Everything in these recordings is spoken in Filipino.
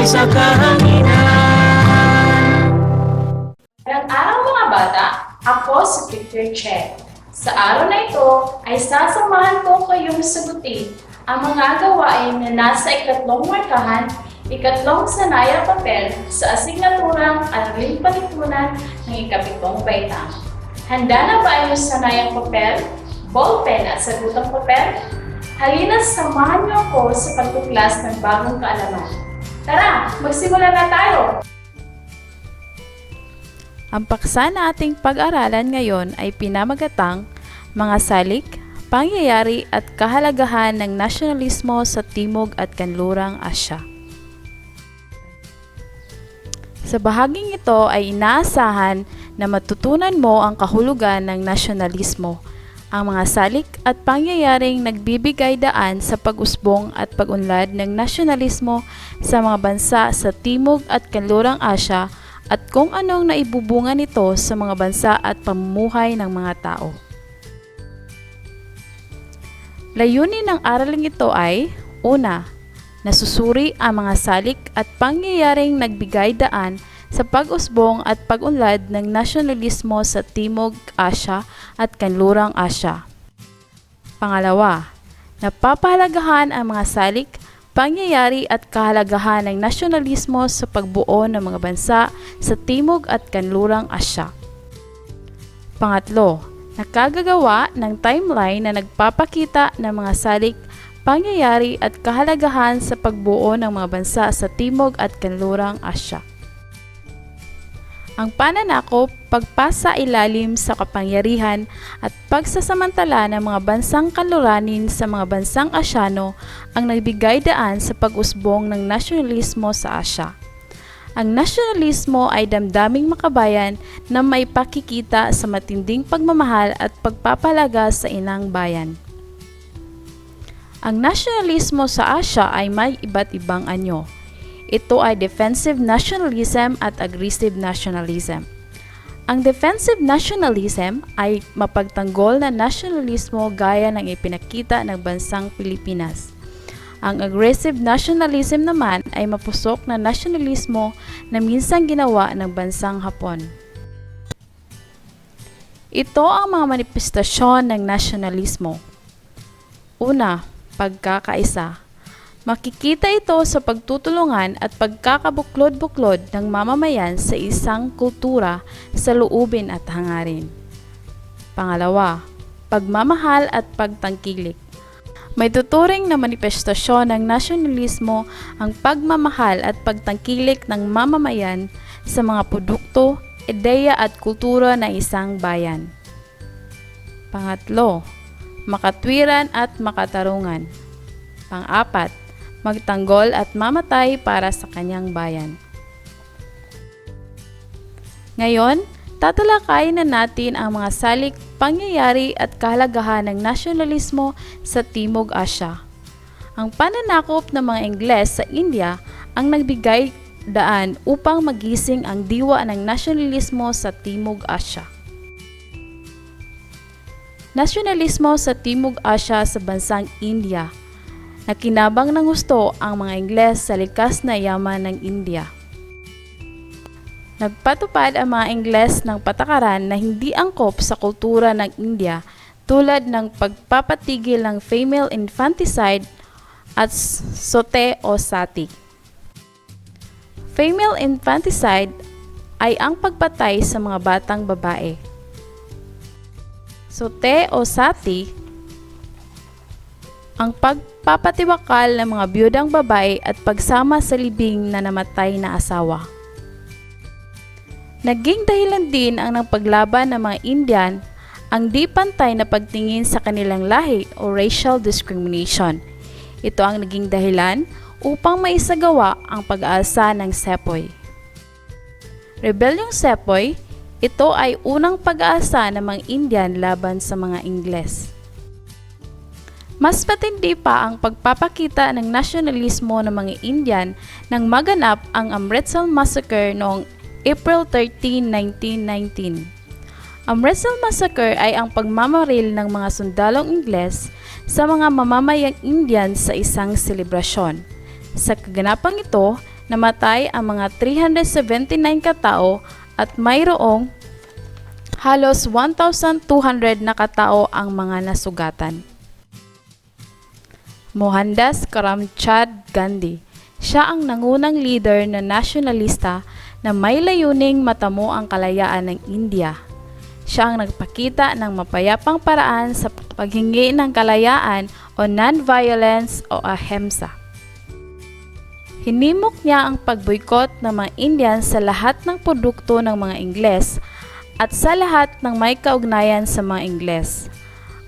buhay sa kahanginan. Magandang araw mga bata, ako si Teacher Che. Sa araw na ito ay sasamahan ko kayong sagutin ang mga gawain na nasa ikatlong markahan, ikatlong sanaya papel sa asignaturang Aralin Panlipunan ng ikapitong baitang. Handa na ba ang iyong sanayang papel, ballpen at sagutang papel? Halina, samahan niyo ako sa pagtuklas ng bagong kaalaman. Tara, magsimula na tayo! Ang paksa na ating pag-aralan ngayon ay pinamagatang mga salik, pangyayari at kahalagahan ng nasyonalismo sa Timog at Kanlurang Asya. Sa bahaging ito ay inaasahan na matutunan mo ang kahulugan ng nasyonalismo, ang mga salik at pangyayaring nagbibigay daan sa pag-usbong at pag-unlad ng nasyonalismo sa mga bansa sa Timog at Kanlurang Asya at kung anong naibubunga nito sa mga bansa at pamumuhay ng mga tao. Layunin ng araling ito ay, una, nasusuri ang mga salik at pangyayaring nagbigay daan sa pag-usbong at pag-unlad ng nasyonalismo sa Timog Asya at Kanlurang Asya. Pangalawa, napapahalagahan ang mga salik, pangyayari at kahalagahan ng nasyonalismo sa pagbuo ng mga bansa sa Timog at Kanlurang Asya. Pangatlo, nakagagawa ng timeline na nagpapakita ng mga salik, pangyayari at kahalagahan sa pagbuo ng mga bansa sa Timog at Kanlurang Asya. Ang pananakop, pagpasa ilalim sa kapangyarihan at pagsasamantala ng mga bansang kanluranin sa mga bansang Asyano ang nagbigay daan sa pag-usbong ng nasyonalismo sa Asya. Ang nasyonalismo ay damdaming makabayan na may pakikita sa matinding pagmamahal at pagpapalaga sa inang bayan. Ang nasyonalismo sa Asya ay may iba't ibang anyo. Ito ay defensive nationalism at aggressive nationalism. Ang defensive nationalism ay mapagtanggol na nasyonalismo gaya ng ipinakita ng bansang Pilipinas. Ang aggressive nationalism naman ay mapusok na nasyonalismo na minsan ginawa ng bansang Hapon. Ito ang mga manifestasyon ng nasyonalismo. Una, pagkakaisa. Makikita ito sa pagtutulungan at pagkakabuklod-buklod ng mamamayan sa isang kultura sa loobin at hangarin. Pangalawa, pagmamahal at pagtangkilik. May tuturing na manifestasyon ng nasyonalismo ang pagmamahal at pagtangkilik ng mamamayan sa mga produkto, ideya at kultura ng isang bayan. Pangatlo, makatwiran at makatarungan. Pang-apat, magtanggol at mamatay para sa kanyang bayan. Ngayon, tatalakayin na natin ang mga salik, pangyayari at kahalagahan ng nasyonalismo sa Timog Asya. Ang pananakop ng mga Ingles sa India ang nagbigay daan upang magising ang diwa ng nasyonalismo sa Timog Asya. Nasyonalismo sa Timog Asya sa bansang India. Nakinabang ng gusto ang mga Ingles sa likas na yaman ng India. Nagpatupad ang mga Ingles ng patakaran na hindi angkop sa kultura ng India tulad ng pagpapatigil ng female infanticide at sote o sati. Female infanticide ay ang pagpatay sa mga batang babae. Sote o sati ang pagpapatiwakal ng mga biyudang babae at pagsama sa libing na namatay na asawa. Naging dahilan din ang paglaban ng mga Indian ang di pantay na pagtingin sa kanilang lahi o racial discrimination. Ito ang naging dahilan upang maisagawa ang pag-aalsa ng Sepoy. Rebelyong Sepoy, ito ay unang pag-aalsa ng mga Indian laban sa mga Ingles. Mas matindi pa ang pagpapakita ng nasyonalismo ng mga Indian nang maganap ang Amritsar Massacre noong April 13, 1919. Amritsar Massacre ay ang pagmamaril ng mga sundalong Ingles sa mga mamamayang Indian sa isang selebrasyon. Sa kaganapang ito, namatay ang mga 379 katao at mayroong halos 1,200 na katao ang mga nasugatan. Mohandas Karamchand Gandhi. Siya ang nangunang leader na nasyonalista na may layuning matamo ang kalayaan ng India. Siya ang nagpakita ng mapayapang paraan sa paghingi ng kalayaan o non-violence o ahimsa. Hinimok niya ang pagboykot ng mga Indians sa lahat ng produkto ng mga Ingles at sa lahat ng may kaugnayan sa mga Ingles.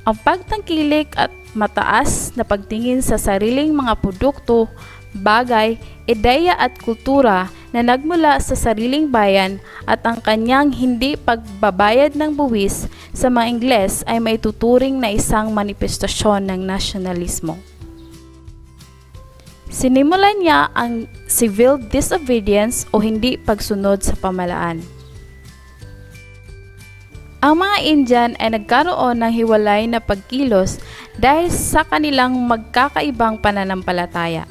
Ang pagtangkilik at mataas na pagtingin sa sariling mga produkto, bagay, ideya at kultura na nagmula sa sariling bayan at ang kanyang hindi pagbabayad ng buwis sa mga Ingles ay maituturing na isang manifestasyon ng nasyonalismo. Sinimulan niya ang civil disobedience o hindi pagsunod sa pamalaan. Ang mga Indian ay nagkaroon ng hiwalay na pagkilos dahil sa kanilang magkakaibang pananampalataya.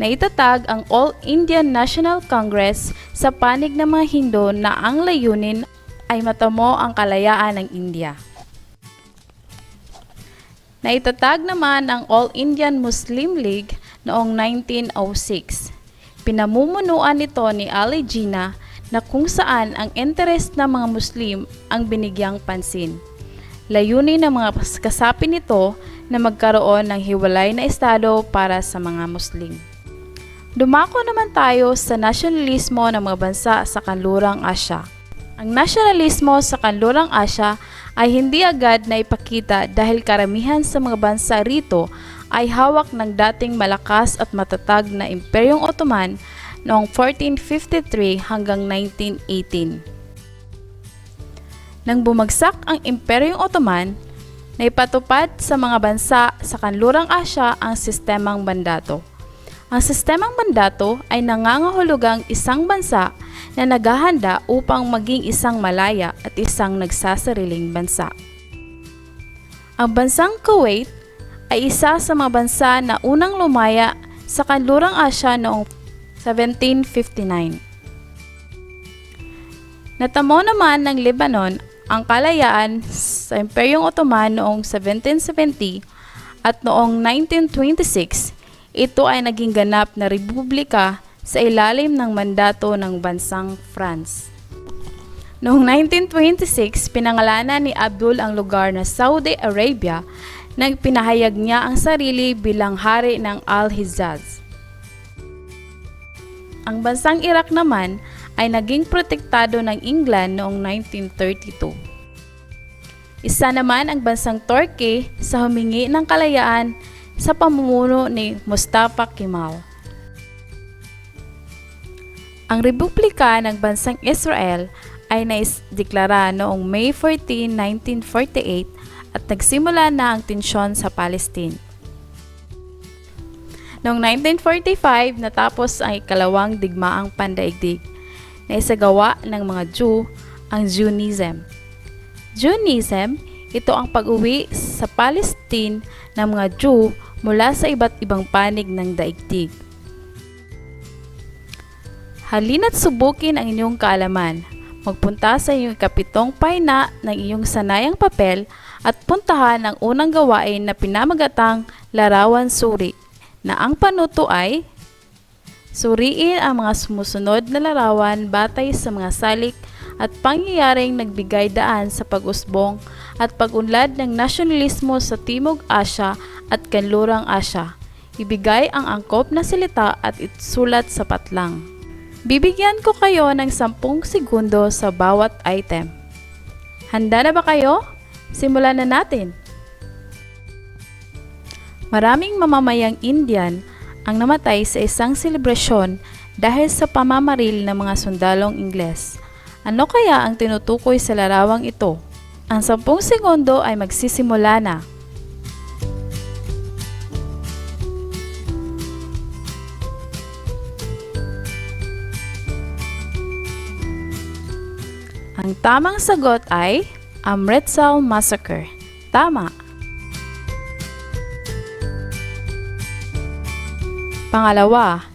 Naitatag ang All Indian National Congress sa panig ng mga Hindu na ang layunin ay matamo ang kalayaan ng India. Naitatag naman ang All Indian Muslim League noong 1906. Pinamumunuan nito ni Ali Jinnah na kung saan ang interes ng mga Muslim ang binigyang pansin. Layunin ng mga kasapi nito na magkaroon ng hiwalay na estado para sa mga Muslim. Dumako naman tayo sa nasyonalismo ng mga bansa sa Kanlurang Asya. Ang nasyonalismo sa Kanlurang Asya ay hindi agad na ipakita dahil karamihan sa mga bansa rito ay hawak ng dating malakas at matatag na Imperyong Ottoman noong 1453 hanggang 1918. Nang bumagsak ang Imperyong Ottoman, naipatupad sa mga bansa sa Kanlurang Asya ang sistemang mandato. Ang sistemang mandato ay nangangahulugang isang bansa na naghahanda upang maging isang malaya at isang nagsasariling bansa. Ang bansang Kuwait ay isa sa mga bansa na unang lumaya sa Kanlurang Asya noong 1759. Natamo naman ng Lebanon ang kalayaan sa Imperyong Ottoman noong 1770 at noong 1926, ito ay naging ganap na republika sa ilalim ng mandato ng bansang France. Noong 1926, pinangalanan ni Abdul ang lugar na Saudi Arabia nang pinahayag niya ang sarili bilang hari ng Al-Hijaz. Ang bansang Iraq naman ay naging protektado ng England noong 1932. Isa naman ang bansang Turkey sa humingi ng kalayaan sa pamumuno ni Mustafa Kemal. Ang Republika ng bansang Israel ay naisdeklara noong May 14, 1948 at nagsimula na ang tensyon sa Palestine. Noong 1945, natapos ang ikalawang digmaang pandaigdig na isagawa ng mga Jew ang Zionism. Zionism, ito ang pag-uwi sa Palestine ng mga Jew mula sa iba't ibang panig ng daigdig. Halina't subukin ang inyong kaalaman. Magpunta sa iyong ikapitong pahina ng iyong sanayang papel at puntahan ang unang gawain na pinamagatang larawan suri, na ang panuto ay suriin ang mga sumusunod na larawan batay sa mga salik at pangyayaring nagbigay daan sa pag-usbong at pag-unlad ng nasyonalismo sa Timog Asya at Kanlurang Asya. Ibigay ang angkop na salita at isulat sa patlang. Bibigyan ko kayo ng 10 segundo sa bawat item. Handa na ba kayo? Simulan na natin. Maraming mamamayang Indian ang namatay sa isang selebrasyon dahil sa pamamaril ng mga sundalong Ingles. Ano kaya ang tinutukoy sa larawang ito? Ang 10 segundo ay magsisimula na. Ang tamang sagot ay Amritsar Massacre. Tama. Pangalawa,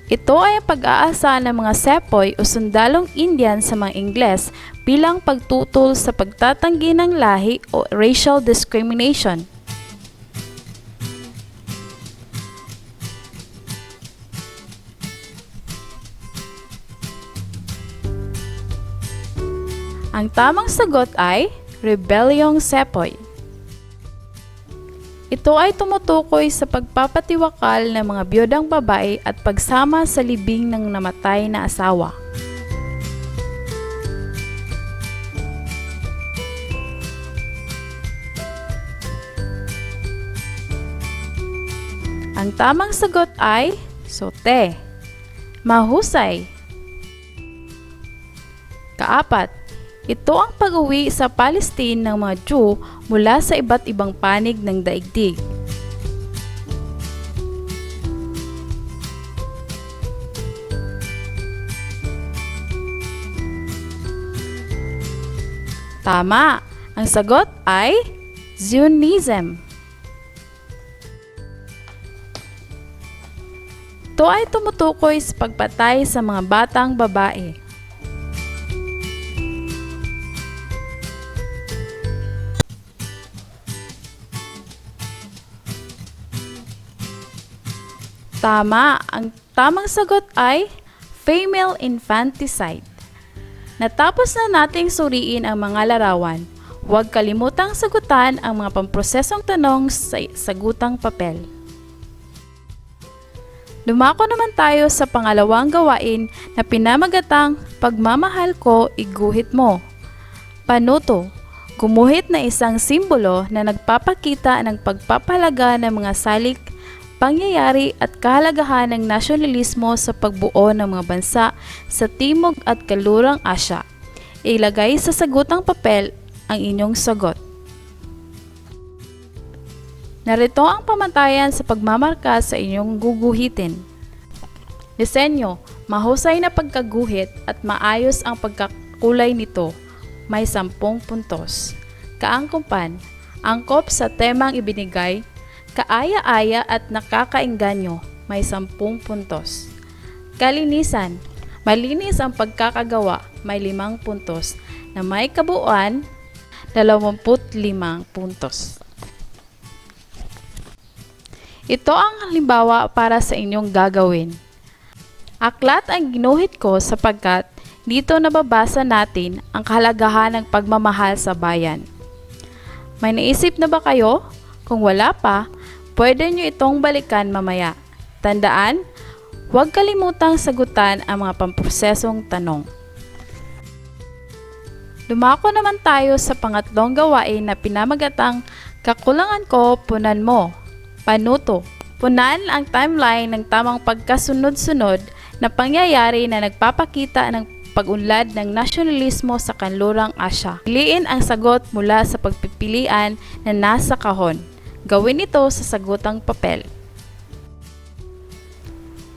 Ito ay ang pag-aasa ng mga sepoy o sundalong Indian sa mga Ingles bilang pagtutol sa pagtatanggi ng lahi o racial discrimination. Ang tamang sagot ay Rebelyong Sepoy. Ito ay tumutukoy sa pagpapatiwakal ng mga biyodang babae at pagsama sa libing ng namatay na asawa. Ang tamang sagot ay Sote. Mahusay. Kaapat, ito ang pag-uwi sa Palestine ng mga Jew mula sa iba't ibang panig ng daigdig. Tama! Ang sagot ay Zionism. Ito ay tumutukoy sa pagpatay sa mga batang babae. Tama! Ang tamang sagot ay female infanticide. Natapos na nating suriin ang mga larawan, huwag kalimutang sagutan ang mga pamprosesong tanong sa sagutang papel. Dumako naman tayo sa pangalawang gawain na pinamagatang Pagmamahal ko, iguhit mo. Panuto, gumuhit na isang simbolo na nagpapakita ng pagpapahalaga ng mga salik, pangyayari at kahalagahan ng nasyonalismo sa pagbuo ng mga bansa sa Timog at Kanlurang Asya. Ilagay sa sagutang papel ang inyong sagot. Narito ang pamantayan sa pagmamarka sa inyong guguhitin. Disenyo, mahusay na pagkaguhit at maayos ang pagkakulay nito. May 10 puntos. Kaangkupan, angkop sa temang ibinigay, kaaya-aya at nakakaengganyo, may 10 puntos. Kalinisan, malinis ang pagkakagawa, may 5 puntos, na may kabuuan, 25 puntos. Ito ang halimbawa para sa inyong gagawin. Aklat ang ginuhit ko sapagkat dito nababasa natin ang kahalagahan ng pagmamahal sa bayan. May naisip na ba kayo? Kung wala pa, pwede nyo itong balikan mamaya. Tandaan, huwag kalimutang sagutan ang mga pamprosesong tanong. Dumako naman tayo sa pangatlong gawain na pinamagatang Kakulangan ko, punan mo. Panuto, punan ang timeline ng tamang pagkasunod-sunod na pangyayari na nagpapakita ng pag-unlad ng nasyonalismo sa Kanlurang Asya. Piliin ang sagot mula sa pagpipilian na nasa kahon. Gawin ito sa sagutang papel.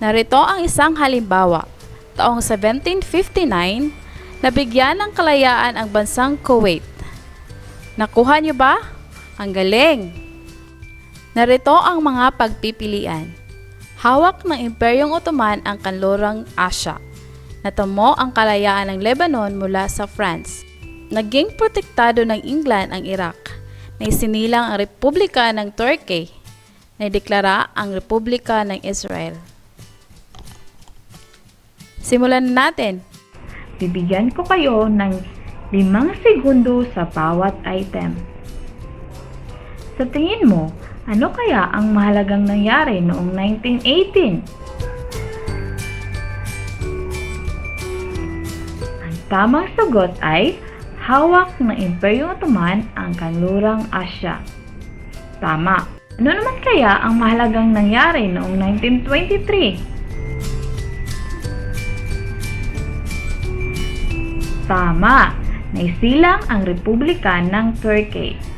Narito ang isang halimbawa. Taong 1759, nabigyan ng kalayaan ang bansang Kuwait. Nakuha niyo ba? Ang galing! Narito ang mga pagpipilian. Hawak ng Imperyong Ottoman ang Kanlurang Asya. Natamo ang kalayaan ng Lebanon mula sa France. Naging protektado ng England ang Iraq. Naisinilang ang Republika ng Turkey. Naideklara ang Republika ng Israel. Simulan na natin. Bibigyan ko kayo ng 5 segundo sa bawat item. Sa tingin mo, ano kaya ang mahalagang nangyari noong 1918? Ang tamang sagot ay hawak ng Imperyong Ottoman ang Kanlurang Asya. Tama. Ano naman kaya ang mahalagang nangyari noong 1923? Tama. Naisilang ang Republika ng Turkey.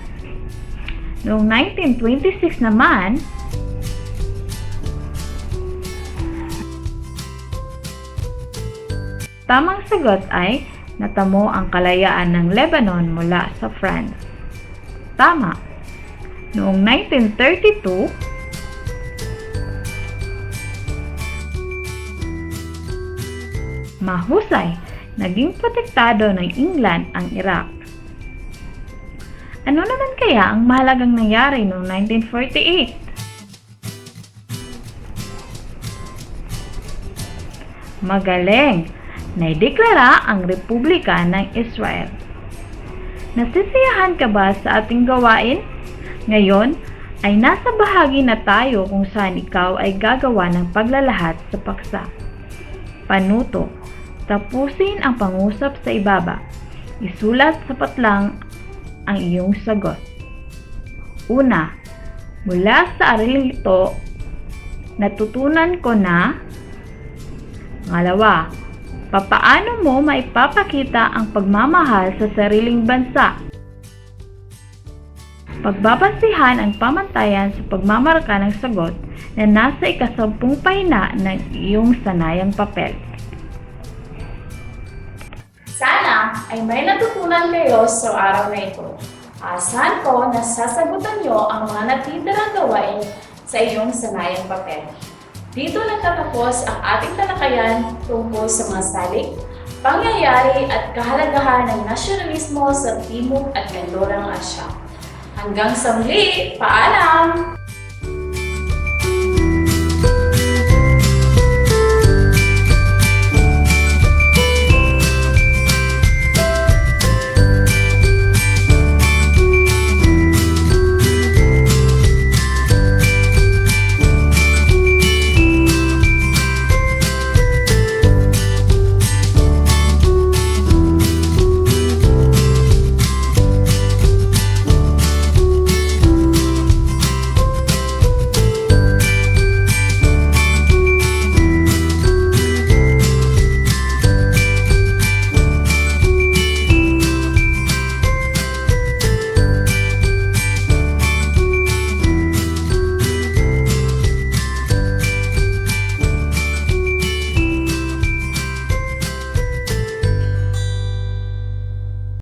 Noong 1926 naman, tamang sagot ay natamo ang kalayaan ng Lebanon mula sa France. Tama. Noong 1932, mahusay, naging protektado ng England ang Iraq. Ano naman kaya ang mahalagang nangyari noong 1948? Magaling! Naideklara ang Republika ng Israel. Nasisiyahan ka ba sa ating gawain? Ngayon ay nasa bahagi na tayo kung saan ikaw ay gagawa ng paglalahad sa paksa. Panuto, tapusin ang pangusap sa ibaba. Isulat sa patlang ang iyong sagot. Una, mula sa araling ito, natutunan ko na. Pangalawa, papaano mo maipapakita ang pagmamahal sa sariling bansa? Pagbabansihan ang pamantayan sa pagmamarka ng sagot na nasa ikasampung pahina ng iyong sanayang papel. Sana ay may natutunan kayo sa araw na ito. Asahan ko na sasagutan niyo ang mga natitirang gawain sa iyong sanayang papel. Dito nagtatapos ang ating talakayan tungkol sa mga salik, pangyayari at kahalagahan ng nasyonalismo sa Timog at Mindorong Asya. Hanggang sa muli, paalam!